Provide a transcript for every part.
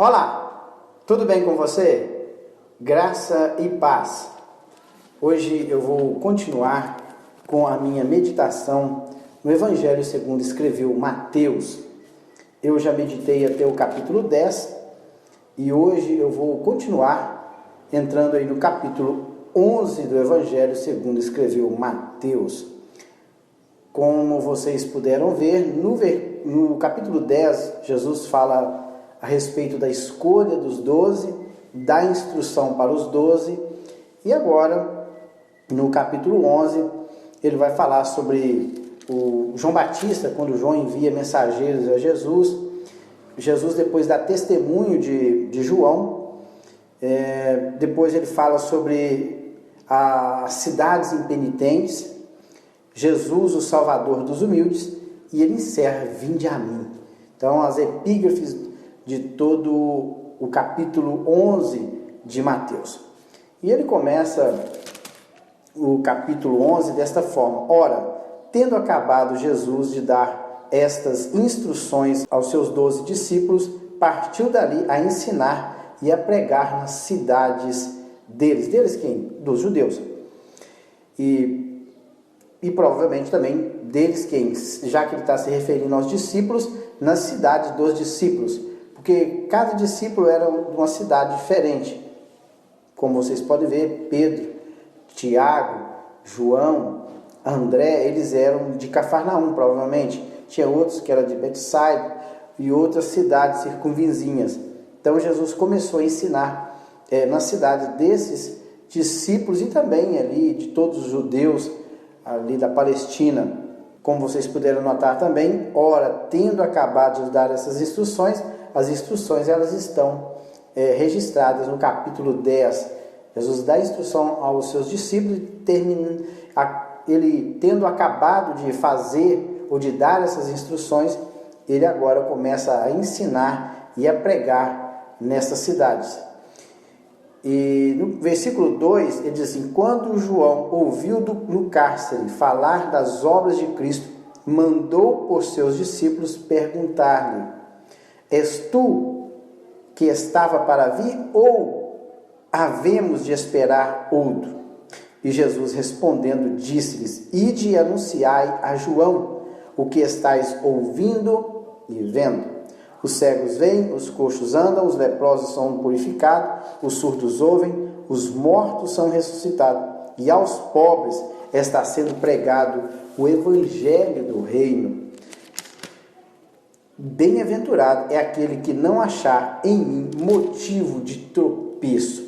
Olá, tudo bem com você? Graça e paz. Hoje eu vou continuar com a minha meditação no Evangelho segundo escreveu Mateus. Eu já meditei até o capítulo 10 e hoje eu vou continuar entrando aí no capítulo 11 do Evangelho segundo escreveu Mateus. Como vocês puderam ver, no capítulo 10, Jesus fala a respeito da escolha dos 12, da instrução para os 12, e agora, no capítulo 11, ele vai falar sobre o João Batista, quando João envia mensageiros a Jesus. Jesus depois dá testemunho de João, depois ele fala sobre as cidades impenitentes, Jesus, o Salvador dos humildes, e ele encerra, vinde a mim. Então, as epígrafes de todo o capítulo 11 de Mateus. E ele começa o capítulo 11 desta forma: Ora, tendo acabado Jesus de dar estas instruções aos seus 12 discípulos, partiu dali a ensinar e a pregar nas cidades deles. Deles quem? Dos judeus. E provavelmente também deles quem? Já que ele está se referindo aos discípulos, nas cidades dos discípulos. Porque cada discípulo era de uma cidade diferente. Como vocês podem ver, Pedro, Tiago, João, André, eles eram de Cafarnaum, provavelmente. Tinha outros que eram de Betsaida e outras cidades circunvizinhas. Então Jesus começou a ensinar na cidade desses discípulos e também ali de todos os judeus ali da Palestina. Como vocês puderam notar também, ora, tendo acabado de dar essas instruções, as instruções elas estão registradas no capítulo 10. Jesus dá instrução aos seus discípulos e ele tendo acabado de fazer ou de dar essas instruções, ele agora começa a ensinar e a pregar nessas cidades. E no versículo 2 ele diz assim: quando João ouviu no cárcere falar das obras de Cristo, mandou por seus discípulos perguntar-lhe: és tu que estava para vir, ou havemos de esperar outro? E Jesus respondendo disse-lhes: ide e anunciai a João o que estáis ouvindo e vendo. Os cegos veem, os coxos andam, os leprosos são purificados, os surdos ouvem, os mortos são ressuscitados, e aos pobres está sendo pregado o evangelho do reino. Bem-aventurado é aquele que não achar em mim motivo de tropeço.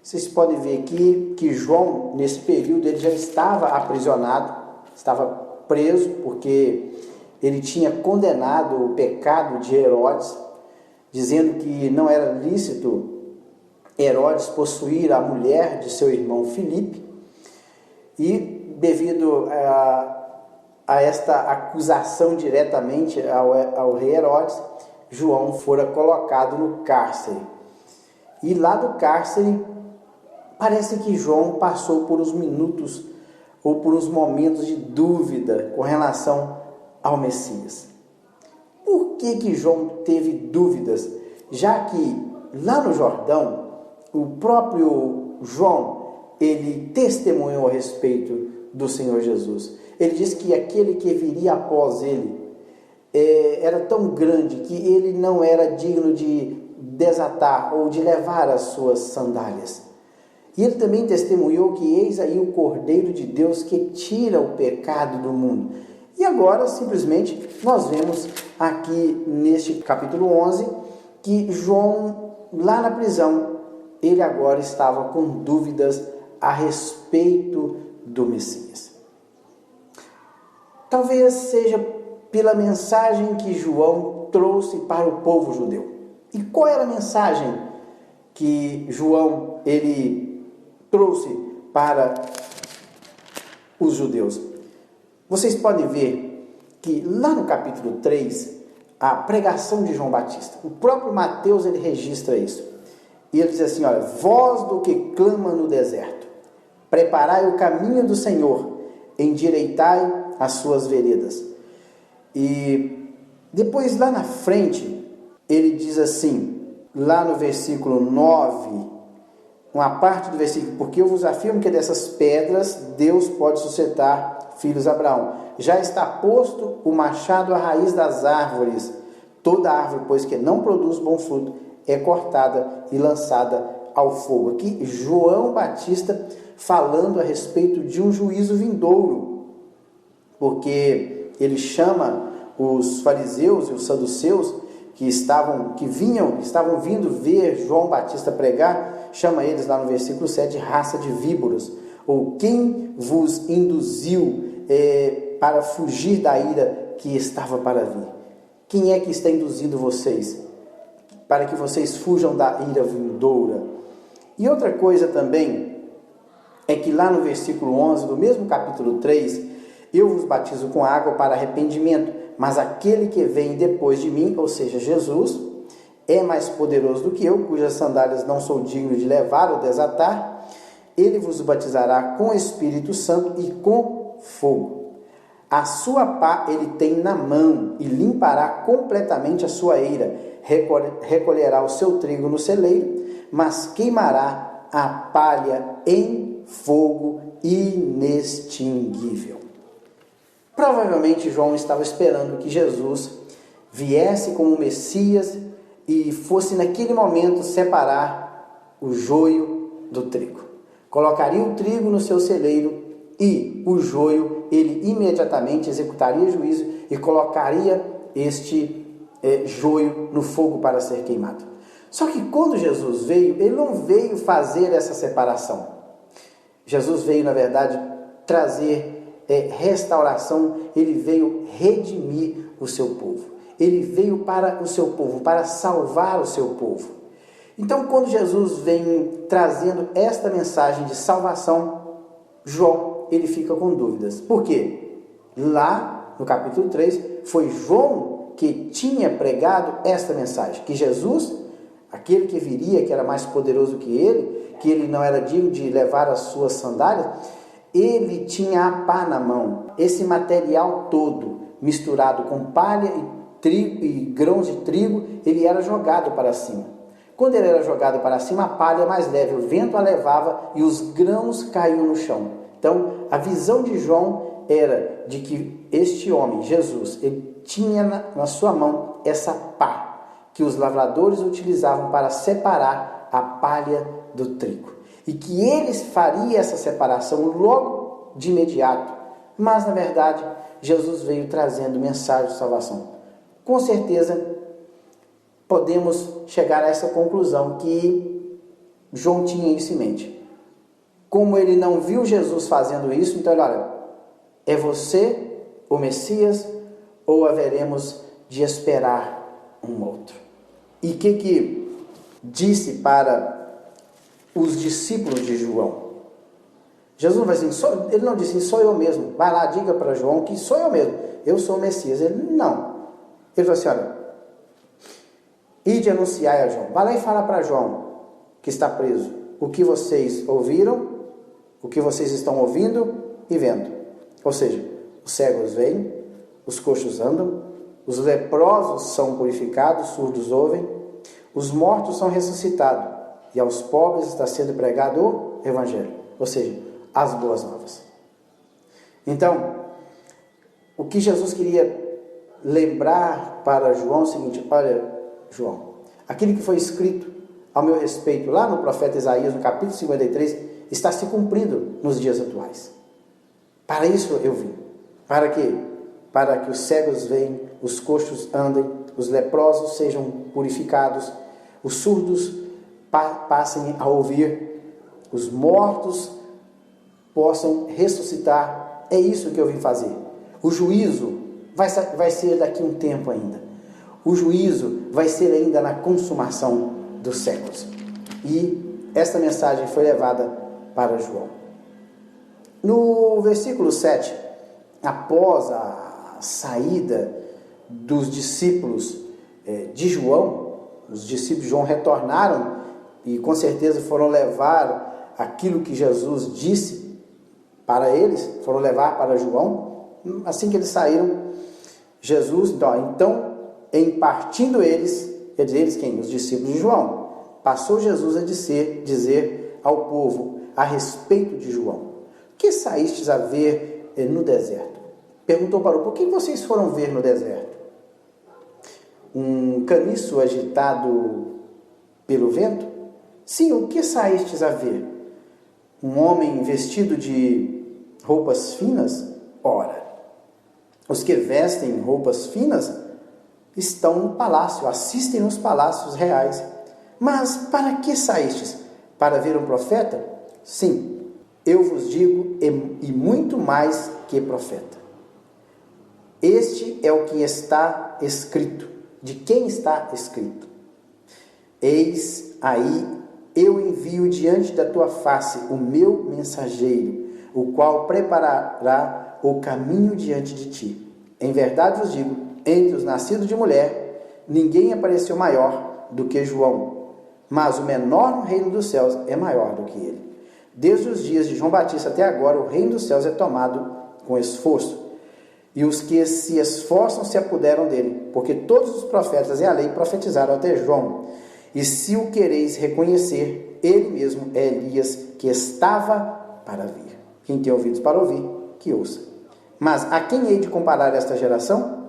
Vocês podem ver aqui que João, nesse período, ele já estava aprisionado, estava preso, porque ele tinha condenado o pecado de Herodes, dizendo que não era lícito Herodes possuir a mulher de seu irmão Filipe, e devido a esta acusação diretamente ao rei Herodes, João fora colocado no cárcere. E lá do cárcere, parece que João passou por uns minutos ou por uns momentos de dúvida com relação ao Messias. Por que João teve dúvidas? Já que lá no Jordão, o próprio João, ele testemunhou a respeito do Senhor Jesus. Ele disse que aquele que viria após ele era tão grande que ele não era digno de desatar ou de levar as suas sandálias. E ele também testemunhou que eis aí o Cordeiro de Deus que tira o pecado do mundo. E agora, simplesmente, nós vemos aqui neste capítulo 11 que João, lá na prisão, ele agora estava com dúvidas a respeito do Messias. Talvez seja pela mensagem que João trouxe para o povo judeu. E qual era a mensagem que João ele trouxe para os judeus? Vocês podem ver que lá no capítulo 3, a pregação de João Batista, o próprio Mateus ele registra isso. E ele diz assim: olha, voz do que clama no deserto, preparai o caminho do Senhor, endireitai as suas veredas. E depois lá na frente, ele diz assim: lá no versículo 9, uma parte do versículo, porque eu vos afirmo que dessas pedras Deus pode sustentar filhos de Abraão. Já está posto o machado à raiz das árvores. Toda árvore, pois que não produz bom fruto, é cortada e lançada ao fogo. Aqui João Batista falando a respeito de um juízo vindouro, porque ele chama os fariseus e os saduceus que estavam vindo ver João Batista pregar, chama eles lá no versículo 7 de raça de víboras, ou quem vos induziu para fugir da ira que estava para vir? Quem é que está induzindo vocês para que vocês fujam da ira vindoura? E outra coisa também é que lá no versículo 11 do mesmo capítulo 3, eu vos batizo com água para arrependimento, mas aquele que vem depois de mim, ou seja, Jesus, é mais poderoso do que eu, cujas sandálias não sou digno de levar ou desatar. Ele vos batizará com Espírito Santo e com fogo. A sua pá ele tem na mão e limpará completamente a sua eira. Recolherá o seu trigo no celeiro, mas queimará a palha em fogo inextinguível. Provavelmente João estava esperando que Jesus viesse como Messias e fosse naquele momento separar o joio do trigo. Colocaria o trigo no seu celeiro e o joio ele imediatamente executaria juízo e colocaria este joio no fogo para ser queimado. Só que quando Jesus veio, ele não veio fazer essa separação. Jesus veio, na verdade, trazer restauração, ele veio redimir o seu povo. Ele veio para o seu povo, para salvar o seu povo. Então, quando Jesus vem trazendo esta mensagem de salvação, João, ele fica com dúvidas. Por quê? Lá no capítulo 3, foi João que tinha pregado esta mensagem, que Jesus, aquele que viria, que era mais poderoso que ele não era digno de levar as suas sandálias, ele tinha a pá na mão. Esse material todo, misturado com palha e grãos de trigo, ele era jogado para cima. Quando ele era jogado para cima, a palha mais leve, o vento a levava e os grãos caíam no chão. Então, a visão de João era de que este homem, Jesus, ele tinha na sua mão essa pá, que os lavradores utilizavam para separar a palha do trigo. E que ele faria essa separação logo de imediato. Mas, na verdade, Jesus veio trazendo mensagem de salvação. Com certeza, podemos chegar a essa conclusão que João tinha isso em mente. Como ele não viu Jesus fazendo isso, então ele, olha, é você o Messias ou haveremos de esperar um outro? E o que disse para os discípulos de João? Jesus vai dizer, ele não disse, sou eu mesmo. Vai lá, diga para João que sou eu mesmo. Eu sou o Messias. Ele não. Ele falou assim, olha, ide anunciar a João. Vai lá e fala para João, que está preso, o que vocês ouviram, o que vocês estão ouvindo e vendo. Ou seja, os cegos veem, os coxos andam, os leprosos são purificados, surdos ouvem, os mortos são ressuscitados, e aos pobres está sendo pregado o Evangelho, ou seja, as boas novas. Então, o que Jesus queria lembrar para João é o seguinte, olha, João, aquilo que foi escrito ao meu respeito lá no profeta Isaías, no capítulo 53, está se cumprindo nos dias atuais. Para isso eu vim. Para quê? Para que os cegos vejam, os coxos andem, os leprosos sejam purificados, os surdos passem a ouvir, os mortos possam ressuscitar. É isso que eu vim fazer. O juízo vai ser daqui a um tempo ainda. O juízo vai ser ainda na consumação dos séculos. E esta mensagem foi levada para João. No versículo 7, após a saída dos discípulos de João, os discípulos de João retornaram e com certeza foram levar aquilo que Jesus disse para eles, foram levar para João. Assim que eles saíram, Jesus, então em partindo eles Quer dizer, eles quem? Os discípulos de João. Passou Jesus a dizer ao povo a respeito de João: que saístes a ver no deserto? Perguntou para o povo: o que vocês foram ver no deserto? Um caniço agitado pelo vento? Sim, o que saístes a ver? Um homem vestido de roupas finas? Ora, os que vestem roupas finas estão no palácio, assistem nos palácios reais. Mas para que saístes? Para ver um profeta? Sim, eu vos digo, e muito mais que profeta. Este é o que está escrito. De quem está escrito? Eis aí, eu envio diante da tua face o meu mensageiro, o qual preparará o caminho diante de ti. Em verdade vos digo, entre os nascidos de mulher, ninguém apareceu maior do que João, mas o menor no reino dos céus é maior do que ele. Desde os dias de João Batista até agora, o reino dos céus é tomado com esforço, e os que se esforçam se apoderam dele, porque todos os profetas e a lei profetizaram até João. E se o quereis reconhecer, ele mesmo é Elias que estava para vir. Quem tem ouvidos para ouvir, que ouça. Mas a quem hei de comparar esta geração?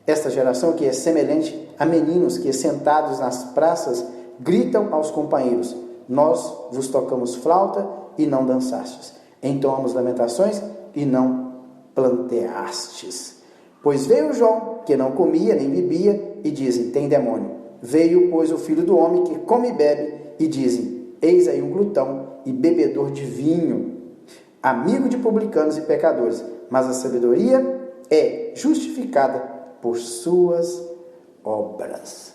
Esta geração que é semelhante a meninos que, sentados nas praças, gritam aos companheiros: nós vos tocamos flauta e não dançastes, entoamos lamentações e não planteastes. Pois veio João, que não comia nem bebia, e dizem: tem demônio. Veio, pois, o Filho do Homem, que come e bebe, e dizem: eis aí um glutão e bebedor de vinho, amigo de publicanos e pecadores. Mas a sabedoria é justificada por suas obras.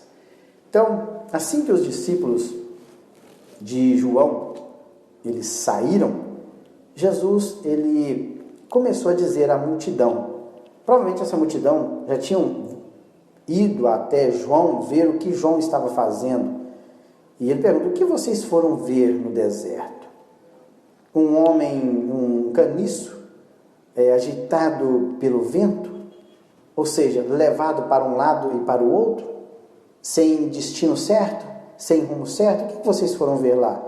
Então, assim que os discípulos de João, eles saíram, Jesus, ele começou a dizer à multidão. Provavelmente essa multidão já tinham ido até João ver o que João estava fazendo. E ele pergunta: o que vocês foram ver no deserto? Um homem, um caniço, agitado pelo vento, ou seja, levado para um lado e para o outro, sem destino certo, sem rumo certo. O que vocês foram ver lá?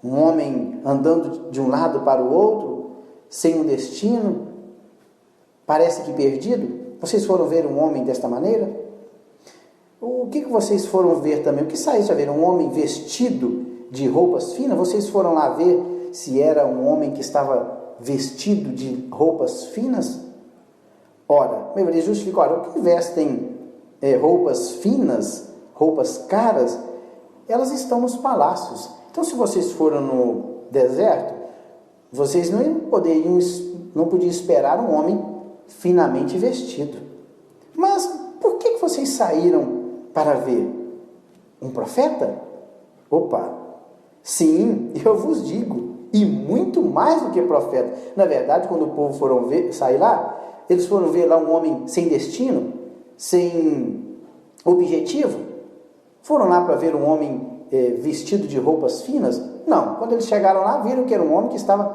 Um homem andando de um lado para o outro, sem um destino, parece que perdido? Vocês foram ver um homem desta maneira? O que vocês foram ver também? O que saíste a ver? Um homem vestido de roupas finas? Vocês foram lá ver se era um homem que estava vestido de roupas finas? Ora, ele justifica: olha, o que vestem roupas finas, roupas caras, elas estão nos palácios. Então, se vocês foram no deserto, vocês não podiam esperar um homem finamente vestido. Mas por que vocês saíram para ver um profeta? Opa, sim, eu vos digo, e muito mais do que profeta. Na verdade, quando o povo sair lá, eles foram ver lá um homem sem destino, sem objetivo. Foram lá para ver um homem vestido de roupas finas? Não, quando eles chegaram lá, viram que era um homem que estava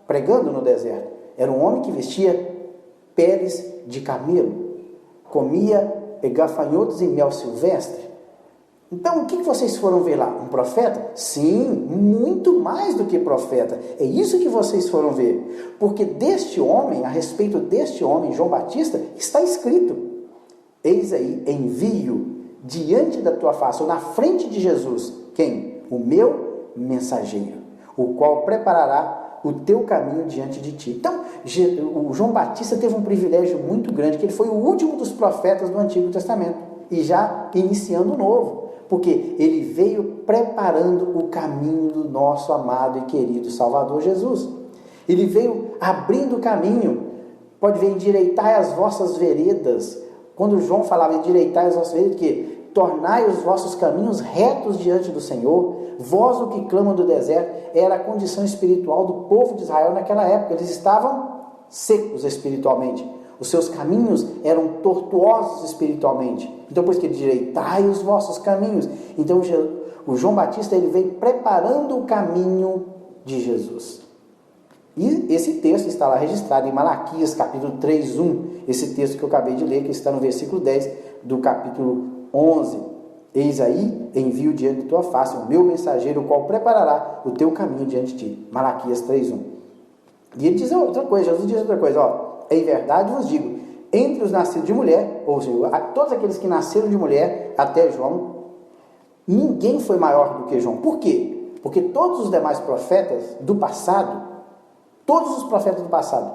pregando no deserto. Era um homem que vestia peles de camelo, comia gafanhotos e mel silvestre. Então, o que vocês foram ver lá? Um profeta? Sim, muito mais do que profeta. É isso que vocês foram ver. Porque deste homem, a respeito deste homem, João Batista, está escrito: eis aí, envio diante da tua face, ou na frente de Jesus, quem? O meu mensageiro, o qual preparará o teu caminho diante de ti. Então, o João Batista teve um privilégio muito grande, que ele foi o último dos profetas do Antigo Testamento, e já iniciando o Novo, porque ele veio preparando o caminho do nosso amado e querido Salvador Jesus. Ele veio abrindo o caminho. Pode ver: endireitai as vossas veredas. Quando João falava endireitai as vossas veredas, que tornai os vossos caminhos retos diante do Senhor. Vós, o que clamam do deserto, era a condição espiritual do povo de Israel naquela época. Eles estavam secos espiritualmente. Os seus caminhos eram tortuosos espiritualmente. Então, pois que endireitai os vossos caminhos. Então, o João Batista, ele veio preparando o caminho de Jesus. E esse texto está lá registrado em Malaquias, capítulo 3:1. Esse texto que eu acabei de ler, que está no versículo 10 do capítulo 11. Eis aí, envio diante de tua face o meu mensageiro, o qual preparará o teu caminho diante de ti. Malaquias 3:1. E ele diz outra coisa, Jesus diz outra coisa, em verdade vos digo, entre os nascidos de mulher, ou seja, todos aqueles que nasceram de mulher, até João, ninguém foi maior do que João. Por quê? Porque todos os demais profetas do passado,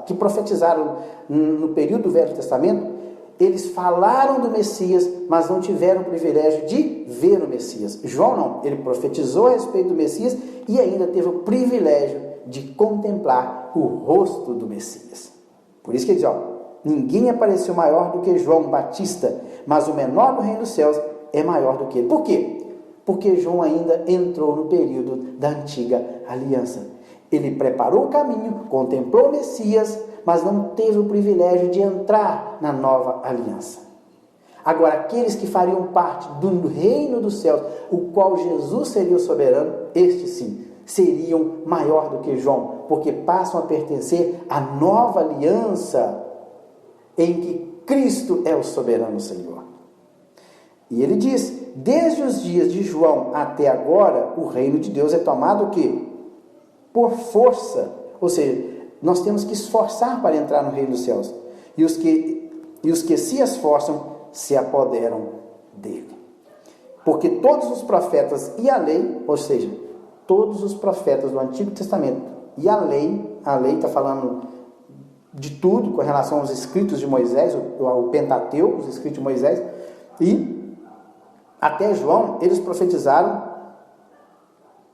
que profetizaram no período do Velho Testamento, eles falaram do Messias, mas não tiveram o privilégio de ver o Messias. João não, ele profetizou a respeito do Messias e ainda teve o privilégio de contemplar o rosto do Messias. Por isso que ele diz, ninguém apareceu maior do que João Batista, mas o menor no reino dos céus é maior do que ele. Por quê? Porque João ainda entrou no período da antiga aliança. Ele preparou o caminho, contemplou o Messias, mas não teve o privilégio de entrar na nova aliança. Agora, aqueles que fariam parte do reino dos céus, o qual Jesus seria o soberano, estes sim, seriam maior do que João, porque passam a pertencer à nova aliança em que Cristo é o soberano Senhor. E ele diz, desde os dias de João até agora, o reino de Deus é tomado o quê? Por força, ou seja, nós temos que esforçar para entrar no reino dos céus. E os que se esforçam se apoderam dele. Porque todos os profetas e a lei, ou seja, todos os profetas do Antigo Testamento e a lei está falando de tudo com relação aos escritos de Moisés, o Pentateuco, os escritos de Moisés, e até João, eles profetizaram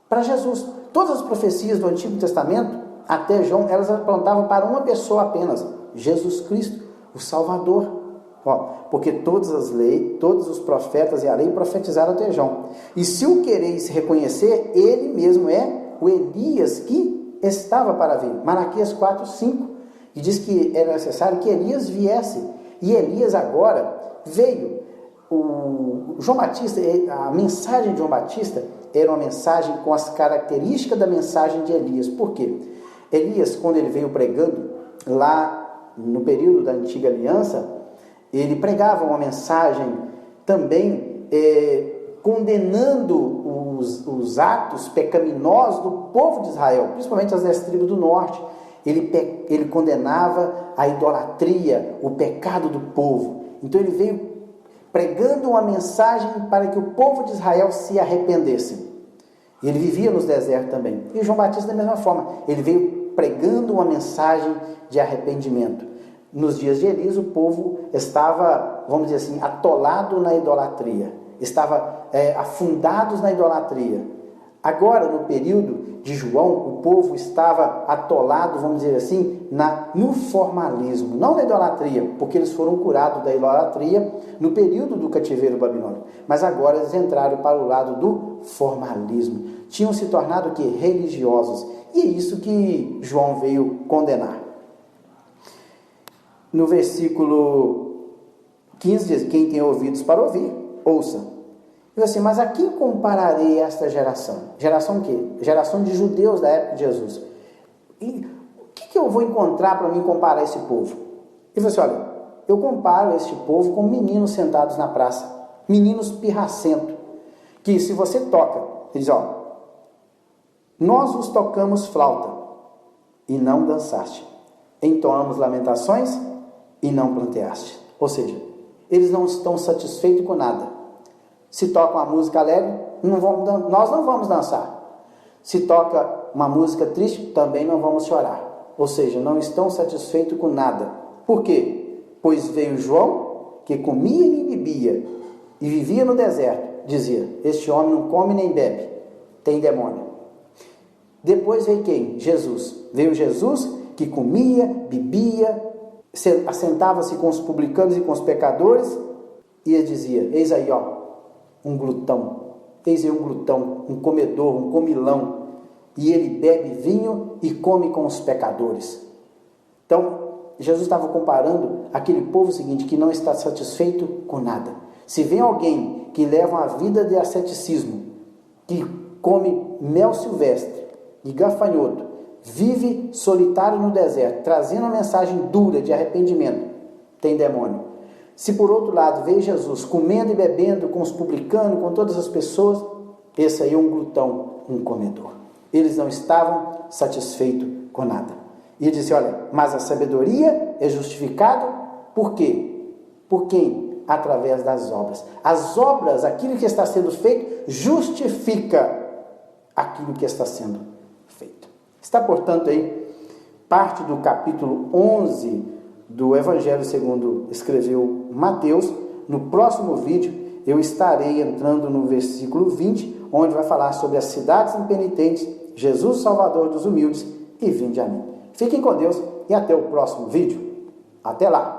para Jesus. Todas as profecias do Antigo Testamento, até João, elas apontavam para uma pessoa apenas, Jesus Cristo, o Salvador. Porque todas as leis, todos os profetas e a lei profetizaram até João. E se o quereis reconhecer, ele mesmo é o Elias que estava para vir. Malaquias 4:5, que diz que era necessário que Elias viesse. E Elias agora veio. O João Batista, a mensagem de João Batista era uma mensagem com as características da mensagem de Elias. Por quê? Elias, quando ele veio pregando, lá no período da antiga aliança, ele pregava uma mensagem também condenando os atos pecaminosos do povo de Israel, principalmente as 10 tribos do norte. Ele condenava a idolatria, o pecado do povo. Então ele veio pregando uma mensagem para que o povo de Israel se arrependesse. Ele vivia nos desertos também. E João Batista da mesma forma. Ele veio pregando uma mensagem de arrependimento. Nos dias de Elias, o povo estava, vamos dizer assim, atolado na idolatria. Estava afundados na idolatria. Agora, no período de João, o povo estava atolado, vamos dizer assim, no formalismo, não na idolatria, porque eles foram curados da idolatria no período do cativeiro babilônico. Mas agora eles entraram para o lado do formalismo. Tinham se tornado o quê? Religiosos. E é isso que João veio condenar. No versículo 15 diz, quem tem ouvidos para ouvir, ouça. Diz assim, mas a quem compararei esta geração? Geração o quê? Geração de judeus da época de Jesus. E o que eu vou encontrar para mim comparar esse povo? Ele falou assim, olha, eu comparo este povo com meninos sentados na praça, meninos pirracentos, que se você toca, ele diz, nós os tocamos flauta e não dançaste, entoamos lamentações e não planteaste. Ou seja, eles não estão satisfeitos com nada. Se toca uma música alegre, nós não vamos dançar. Se toca uma música triste, também não vamos chorar. Ou seja, não estão satisfeitos com nada. Por quê? Pois veio João, que comia e nem bebia, e vivia no deserto. Dizia, este homem não come nem bebe, tem demônio. Depois veio quem? Jesus. Veio Jesus, que comia, bebia, assentava-se com os publicanos e com os pecadores, e ele dizia, eis aí, um glutão, eis aí um glutão, um comedor, um comilão, e ele bebe vinho e come com os pecadores. Então, Jesus estava comparando aquele povo seguinte, que não está satisfeito com nada. Se vem alguém que leva uma vida de asceticismo, que come mel silvestre e gafanhoto, vive solitário no deserto, trazendo uma mensagem dura de arrependimento, tem demônio. Se por outro lado vê Jesus comendo e bebendo com os publicanos, com todas as pessoas, esse aí é um glutão, um comedor. Eles não estavam satisfeitos com nada. E ele disse, olha, mas a sabedoria é justificada por quê? Por quem? Através das obras. As obras, aquilo que está sendo feito, justifica aquilo que está sendo feito. Está, portanto, aí parte do capítulo 11 do Evangelho segundo escreveu Mateus. No próximo vídeo eu estarei entrando no versículo 20, onde vai falar sobre as cidades impenitentes, Jesus Salvador dos humildes e vinde a mim. Fiquem com Deus e até o próximo vídeo. Até lá!